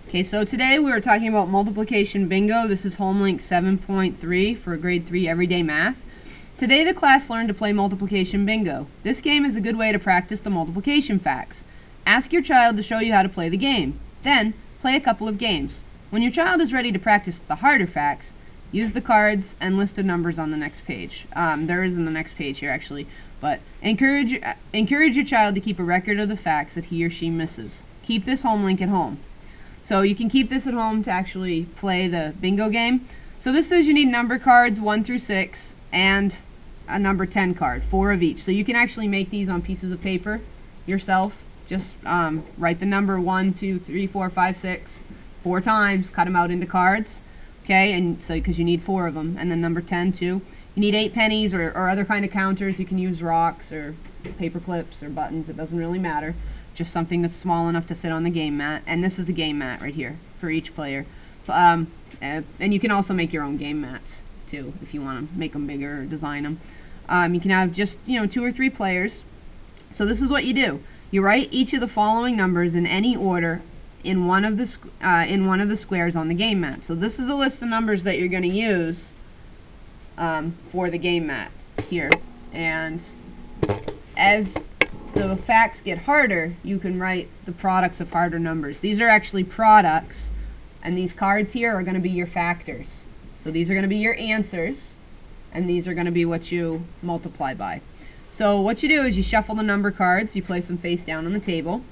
Okay, so today we were talking about multiplication bingo. This is Homelink 7.3 for grade 3 everyday math. Today the class learned to play multiplication bingo. This game is a good way to practice the multiplication facts. Ask your child to show you how to play the game. Then, play a couple of games. When your child is ready to practice the harder facts, use the cards and listed numbers on the next page. There is in the next page here actually, but encourage your child to keep a record of the facts that he or she misses. Keep this Homelink at home. So you can keep this at home to actually play the bingo game. So this says you need number cards 1 through 6 and a number 10 card, 4 of each. So you can actually make these on pieces of paper yourself. Just write the number 1, 2, 3, 4, 5, 6 4 times, cut them out into cards. Okay, and so because you need 4 of them, and then number 10 too. You need 8 pennies or other kind of counters. You can use rocks or paper clips or buttons. It doesn't really matter. Just something that's small enough to fit on the game mat. And this is a game mat right here for each player. And you can also make your own game mats too if you want to make them bigger or design them. You can have just 2 or 3 players. So this is what you do. You write each of the following numbers in any order in one of the squares on the game mat. So this is a list of numbers that you're going to use for the game mat here. And as the facts get harder, you can write the products of harder numbers. These are actually products, and these cards here are going to be your factors. So these are going to be your answers, and these are going to be what you multiply by. So what you do is you shuffle the number cards, you place them face down on the table,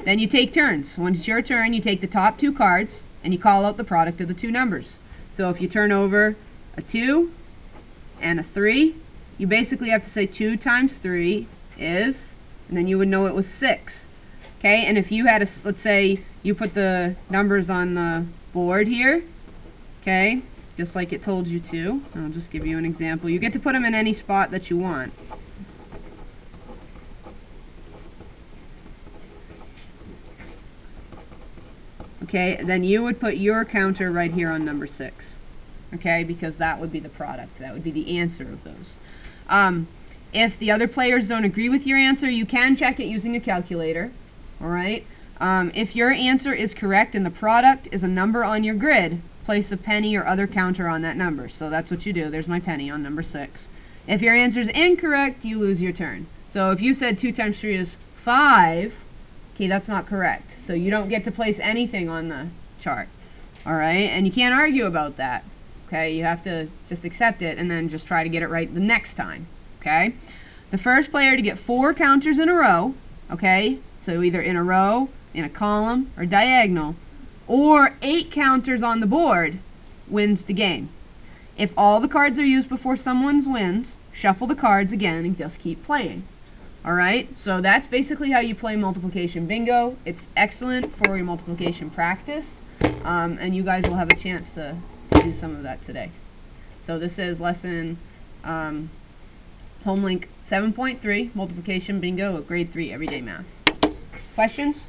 then you take turns. When it's your turn, you take the top 2 cards, and you call out the product of the 2 numbers. So if you turn over a 2 and a 3, you basically have to say 2 times 3 is... and then you would know it was 6. Okay, and if you had let's say you put the numbers on the board here, okay, just like it told you to. I'll just give you an example. You get to put them in any spot that you want. Okay, then you would put your counter right here on number 6. Okay, because that would be the product. That would be the answer of those. If the other players don't agree with your answer, you can check it using a calculator. Alright? If your answer is correct and the product is a number on your grid, place a penny or other counter on that number. So that's what you do. There's my penny on number 6. If your answer is incorrect, you lose your turn. So if you said 2 times 3 is 5, okay, that's not correct. So you don't get to place anything on the chart. Alright? And you can't argue about that. Okay? You have to just accept it and then just try to get it right the next time. Okay, the first player to get 4 counters in a row, okay, so either in a row, in a column, or diagonal, or 8 counters on the board, wins the game. If all the cards are used before someone wins, shuffle the cards again and just keep playing. Alright, so that's basically how you play multiplication bingo. It's excellent for your multiplication practice, and you guys will have a chance to do some of that today. So this is lesson Homelink 7.3, multiplication bingo of grade 3 everyday math. Questions?